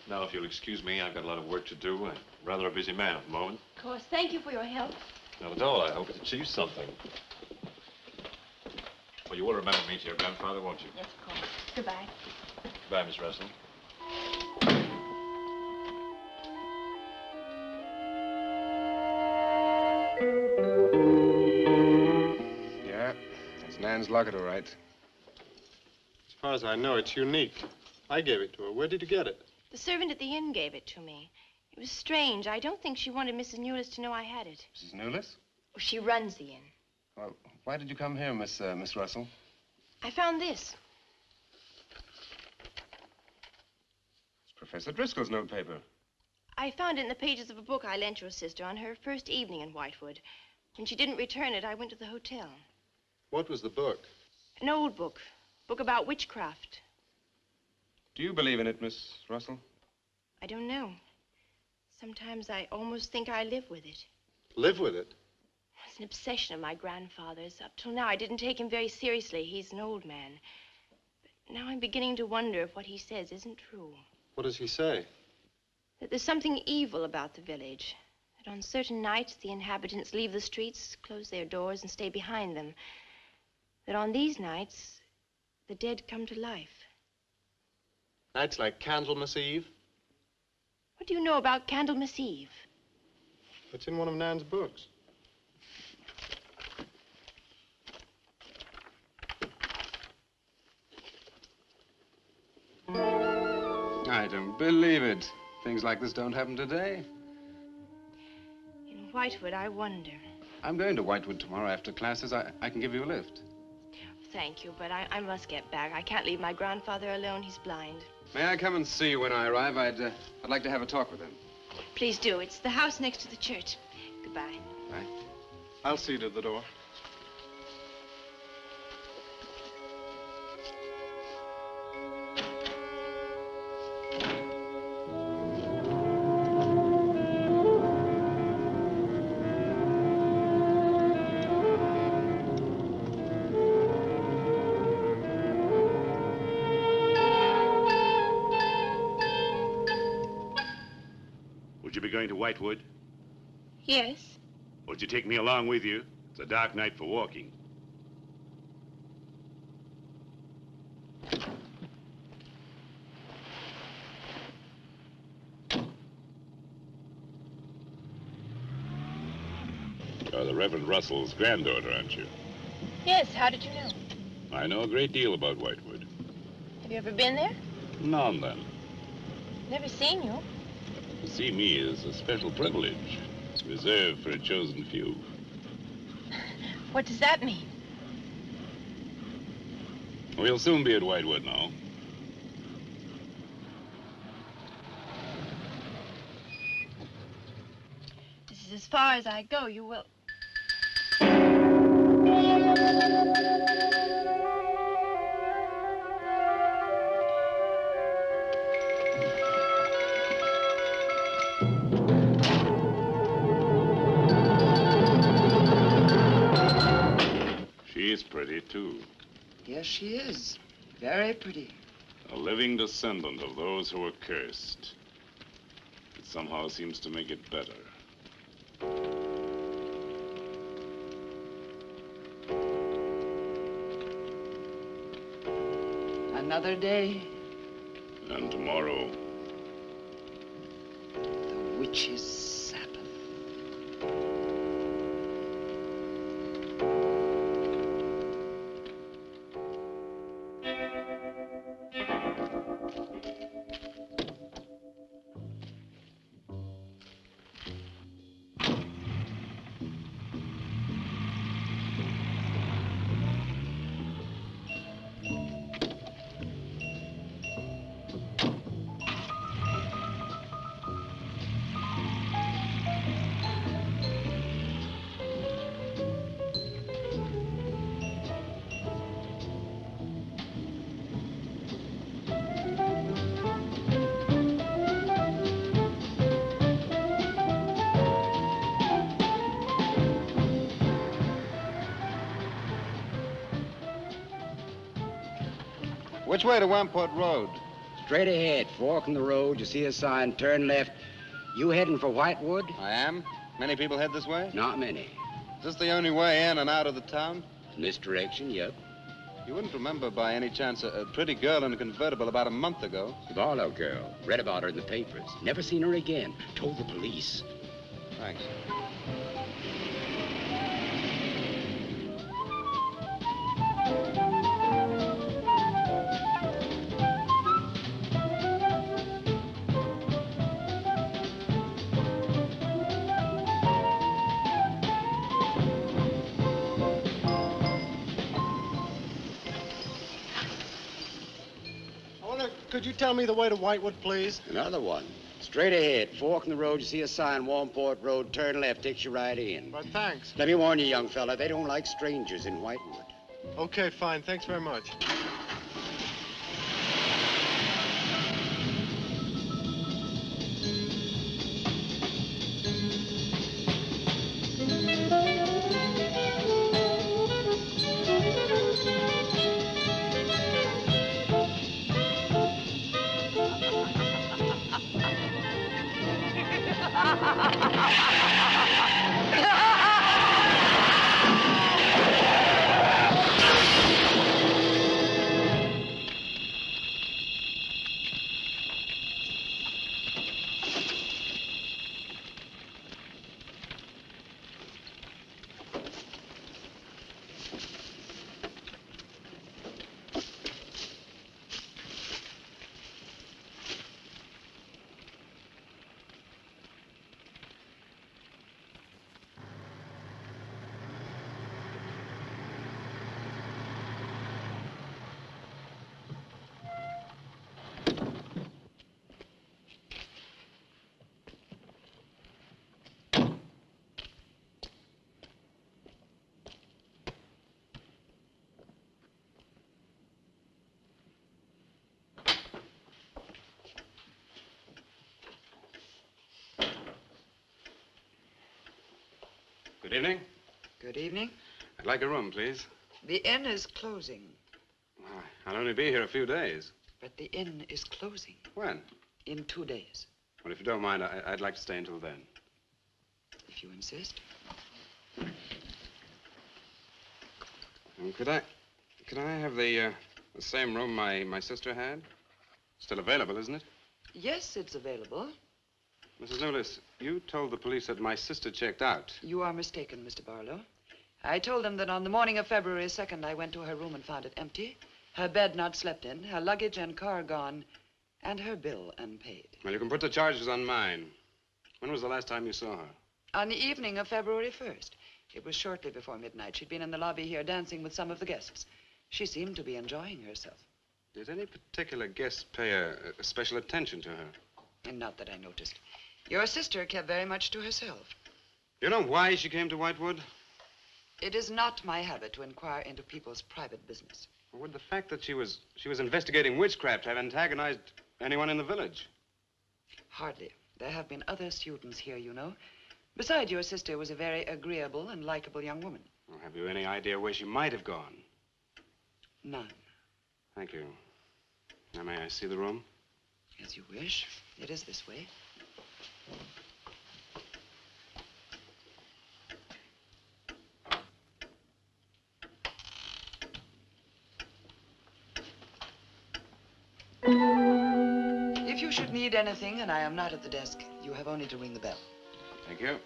Now, if you'll excuse me, I've got a lot of work to do. I'm rather a busy man at the moment. Of course. Thank you for your help. Not at all. I hope it achieves something. Well, you will remember me to your grandfather, won't you? Yes, of course. Goodbye. Goodbye, Miss Russell. Yeah, that's Nan's locket, all right. As far as I know, it's unique. I gave it to her. Where did you get it? The servant at the inn gave it to me. It was strange. I don't think she wanted Mrs. Newless to know I had it. Mrs. Newless? Oh, she runs the inn. Well, why did you come here, Miss Russell? I found this. It's Professor Driscoll's notepaper. I found it in the pages of a book I lent your sister on her first evening in Whitewood. When she didn't return it, I went to the hotel. What was the book? An old book. Book about witchcraft. Do you believe in it, Miss Russell? I don't know. Sometimes I almost think I live with it. Live with it? It's an obsession of my grandfather's. Up till now, I didn't take him very seriously. He's an old man. But now I'm beginning to wonder if what he says isn't true. What does he say? That there's something evil about the village. That on certain nights, the inhabitants leave the streets, close their doors, and stay behind them. That on these nights, the dead come to life. Nights like Candlemas Eve? What do you know about Candlemas Eve? It's in one of Nan's books. I don't believe it. Things like this don't happen today. In Whitewood, I wonder. I'm going to Whitewood tomorrow after classes. I can give you a lift. Thank you, but I must get back. I can't leave my grandfather alone. He's blind. May I come and see you when I arrive? I'd like to have a talk with him. Please do. It's the house next to the church. Goodbye. Bye. I'll see you to the door. Would you be going to Whitewood? Yes. Would you take me along with you? It's a dark night for walking. You're the Reverend Russell's granddaughter, aren't you? Yes, how did you know? I know a great deal about Whitewood. Have you ever been there? Now and then. Never seen you. To see me is a special privilege. It's reserved for a chosen few. What does that mean? We'll soon be at Whitewood now. This is as far as I go. You will... She's pretty, too. Yes, she is. Very pretty. A living descendant of those who were cursed. It somehow seems to make it better. Another day. And tomorrow. The witch's Sabbath. Which way to Wamport Road? Straight ahead, fork in the road, you see a sign, turn left. You heading for Whitewood? I am. Many people head this way? Not many. Is this the only way in and out of the town? In this direction, yep. You wouldn't remember by any chance a pretty girl in a convertible about a month ago? Barlow girl. Read about her in the papers. Never seen her again. Told the police. Thanks. Could you tell me the way to Whitewood, please? Another one. Straight ahead. Fork in the road. You see a sign, Warmport Road. Turn left. Takes you right in. But thanks. Let me warn you, young fella. They don't like strangers in Whitewood. Okay, fine. Thanks very much. Good evening. Good evening. I'd like a room, please. The inn is closing. I'll only be here a few days. But the inn is closing. When? In 2 days. Well, if you don't mind, I'd like to stay until then. If you insist. Could I have the same room my sister had? Still available, isn't it? Yes, it's available. Mrs. Newless, you told the police that my sister checked out. You are mistaken, Mr. Barlow. I told them that on the morning of February 2nd, I went to her room and found it empty, her bed not slept in, her luggage and car gone, and her bill unpaid. Well, you can put the charges on mine. When was the last time you saw her? On the evening of February 1st. It was shortly before midnight. She'd been in the lobby here dancing with some of the guests. She seemed to be enjoying herself. Did any particular guest pay a special attention to her? And not that I noticed. Your sister kept very much to herself. You know why she came to Whitewood? It is not my habit to inquire into people's private business. Or would the fact that she was investigating witchcraft have antagonized anyone in the village? Hardly. There have been other students here, you know. Besides, your sister was a very agreeable and likable young woman. Well, have you any idea where she might have gone? None. Thank you. Now, may I see the room? As you wish. It is this way. If you should need anything and I am not at the desk, you have only to ring the bell. Thank you.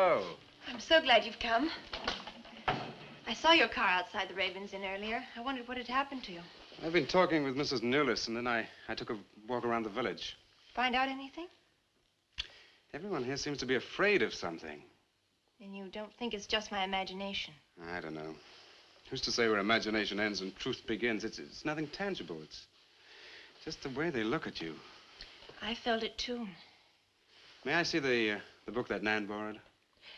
Hello. I'm so glad you've come. I saw your car outside the Ravens Inn earlier. I wondered what had happened to you. I've been talking with Mrs. Newless, and then I took a walk around the village. Find out anything? Everyone here seems to be afraid of something. And you don't think it's just my imagination? I don't know. Who's to say where imagination ends and truth begins? It's nothing tangible. It's just the way they look at you. I felt it too. May I see the book that Nan borrowed?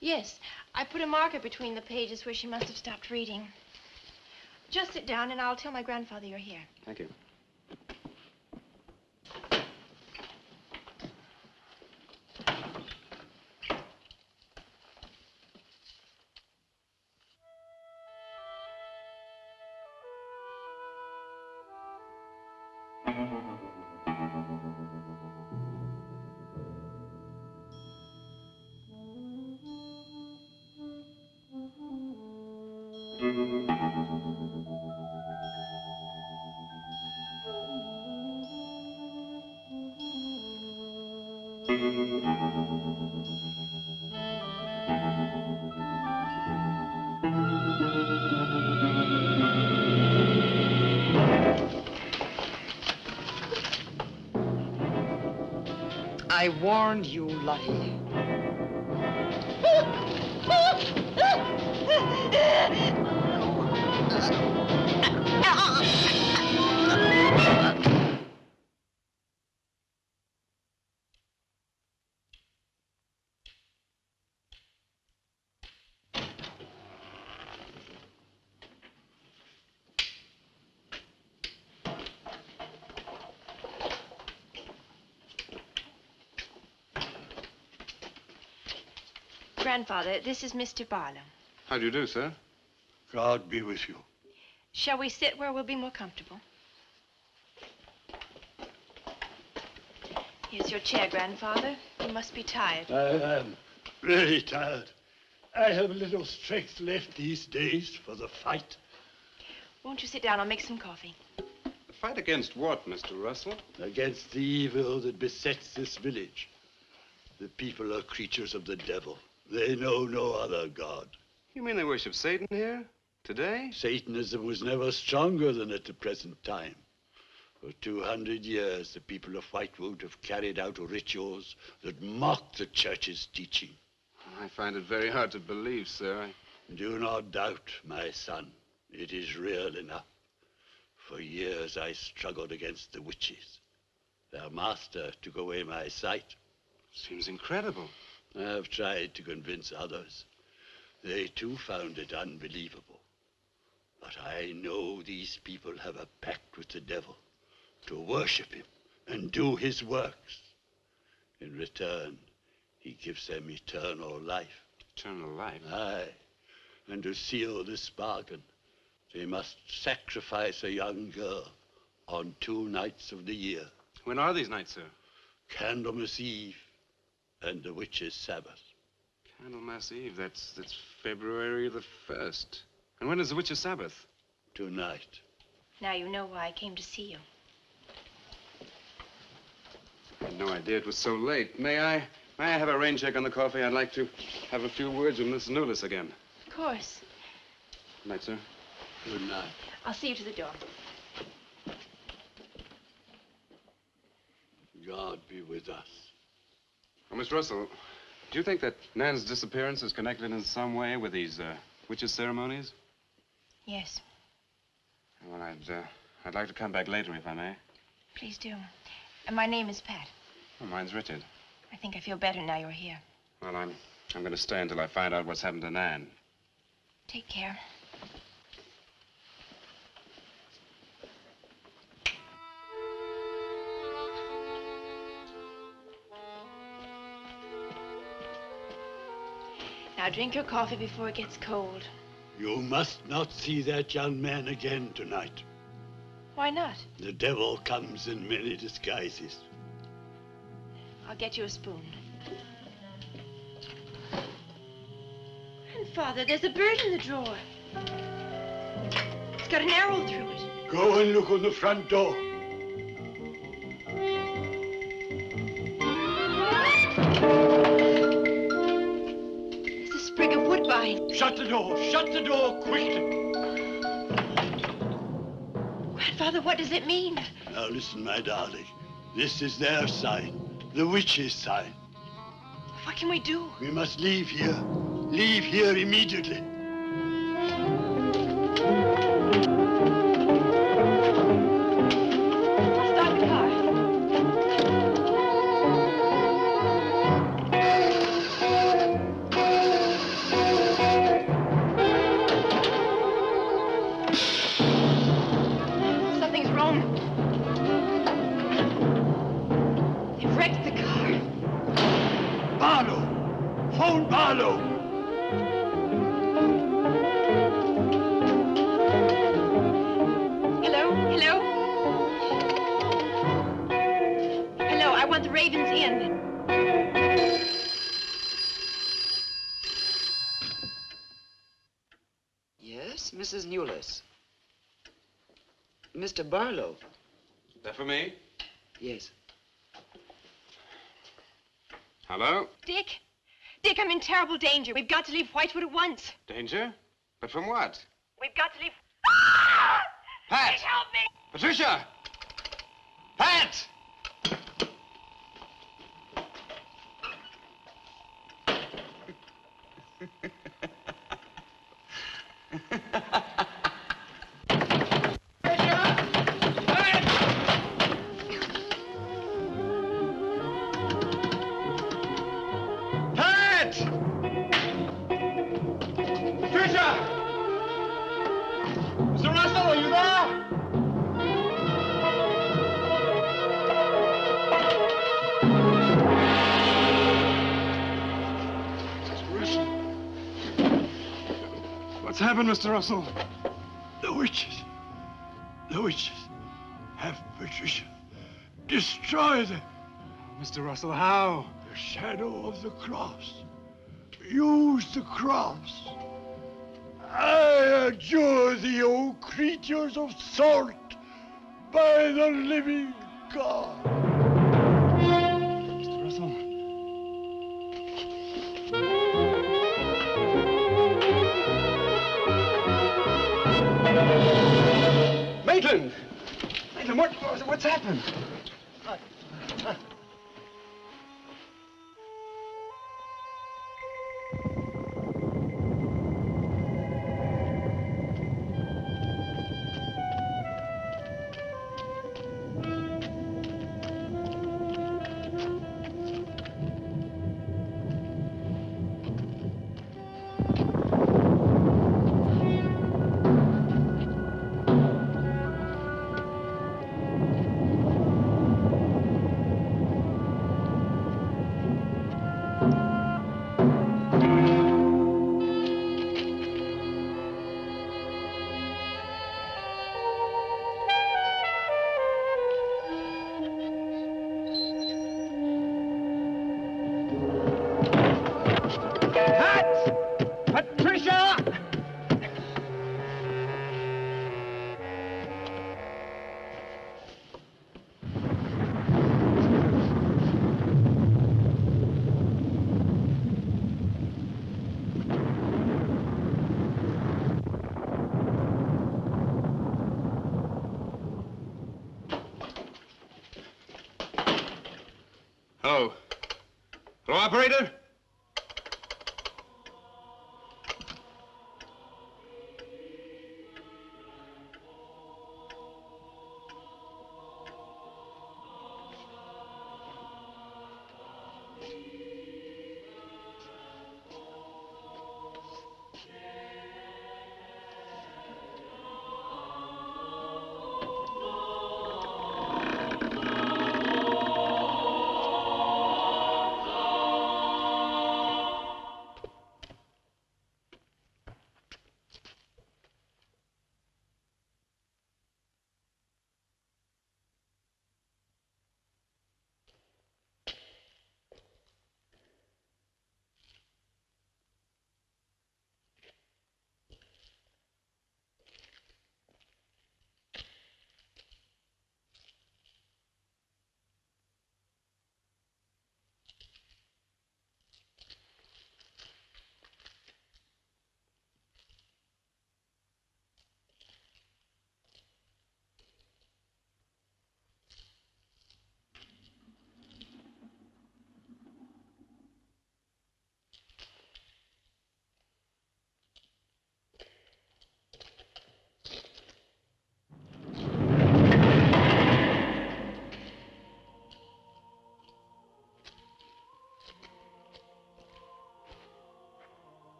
Yes, I put a marker between the pages where she must have stopped reading. Just sit down and I'll tell my grandfather you're here. Thank you. I warned you, Lottie. Grandfather, this is Mr. Barlow. How do you do, sir? God be with you. Shall we sit where we'll be more comfortable? Here's your chair, Grandfather. You must be tired. I am really tired. I have little strength left these days for the fight. Won't you sit down? I'll make some coffee. The fight against what, Mr. Russell? Against the evil that besets this village. The people are creatures of the devil. They know no other God. You mean they worship Satan here? Today? Satanism was never stronger than at the present time. For 200 years, the people of Whitewood have carried out rituals that mock the church's teaching. I find it very hard to believe, sir. Do not doubt, my son. It is real enough. For years, I struggled against the witches. Their master took away my sight. Seems incredible. I have tried to convince others. They too found it unbelievable. But I know these people have a pact with the devil to worship him and do his works. In return, he gives them eternal life. Eternal life? Aye. And to seal this bargain, they must sacrifice a young girl on 2 nights of the year. When are these nights, sir? Candlemas Eve and the witch's Sabbath. Candlemas Eve, that's February the 1st. And when is the witch's Sabbath? Tonight. Now you know why I came to see you. I had no idea it was so late. May I have a rain check on the coffee? I'd like to have a few words with Miss Newless again. Of course. Good night, sir. Good night. I'll see you to the door. God be with us. Oh, Miss Russell, do you think that Nan's disappearance is connected in some way with these witches' ceremonies? Yes. Well, I'd like to come back later, if I may. Please do. And my name is Pat. Oh, mine's Richard. I think I feel better now you're here. Well, I'm going to stay until I find out what's happened to Nan. Take care. Now drink your coffee before it gets cold. You must not see that young man again tonight. Why not? The devil comes in many disguises. I'll get you a spoon. Grandfather, there's a bird in the drawer. It's got an arrow through it. Go and look on the front door. sprig of woodbine. Shut the door, quickly. Grandfather, what does it mean? Now listen, my darling. This is their sign, the witch's sign. What can we do? We must leave here. Leave here immediately. Stop the car. Something's wrong. They've wrecked the car. Barlow! Phone Barlow! Hello? Hello? Hello, I want the Ravens Inn. Yes, Mrs. Newless. Mr. Barlow. That for me? Yes. Hello? Dick? Dick, I'm in terrible danger. We've got to leave Whitewood at once. Danger? But from what? We've got to leave... Pat! Please help me! Patricia! Pat! Pat! Patricia! Mr. Russell, are you there? What's happened, Mr. Russell? The witches have Patricia. Destroy them. Mr. Russell, how? The shadow of the cross. Use the cross. I adjure thee, O creatures of salt, by the living God. Mr. Russell. Maitland! Maitland, what's happened? Hello. Hello, operator?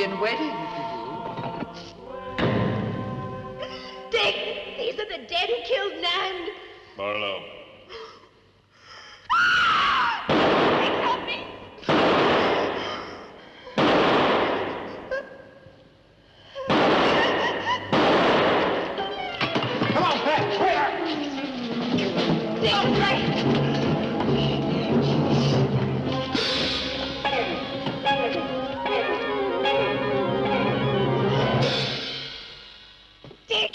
Indian wedding, if you Dick, these are the dead who killed Nan. Barlow. Dick, help me. Come on, Pat, where? Dick, right. Dick!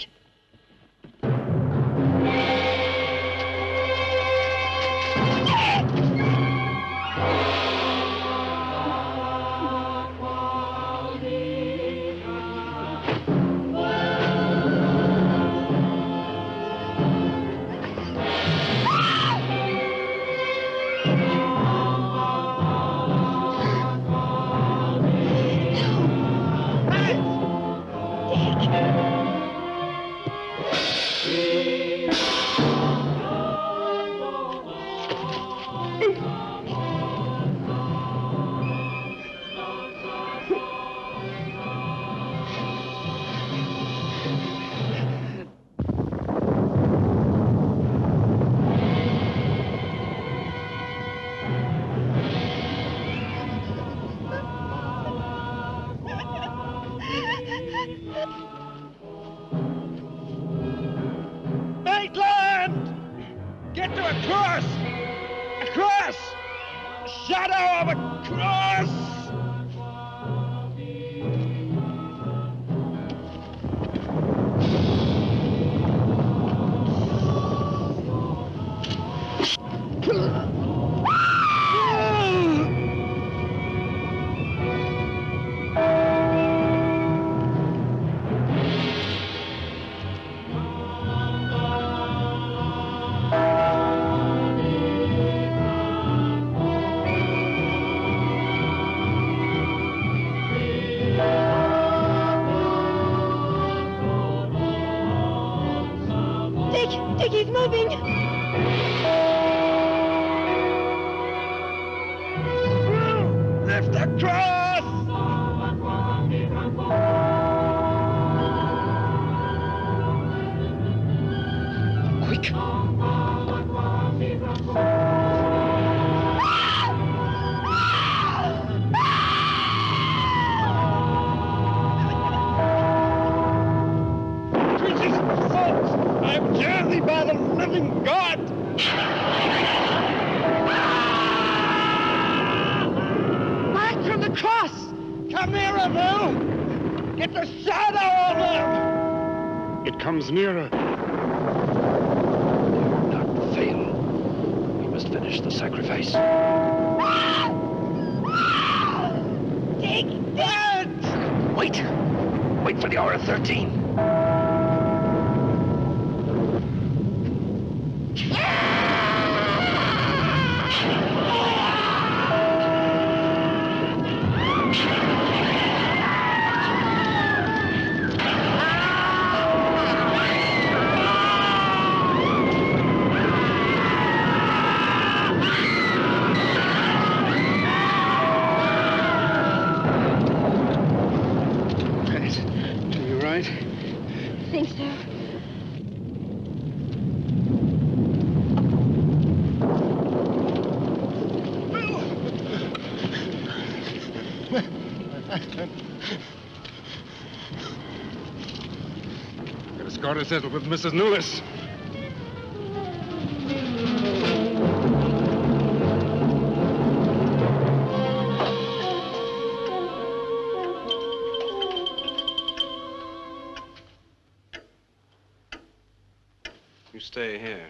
Maitland! Get to a cross! A cross! A shadow of a cross! Dick, he's moving. Lift the cross! Quick! Creatures of salt! I am journeyed by the living God! Back from the cross! Come nearer, Bill! Get the shadow of him! It comes nearer. Not fail. We must finish the sacrifice. Dick! Dead! Wait! Wait for the hour of 13. You right? I think so. Get a score to settle with Mrs. Newless. You stay here.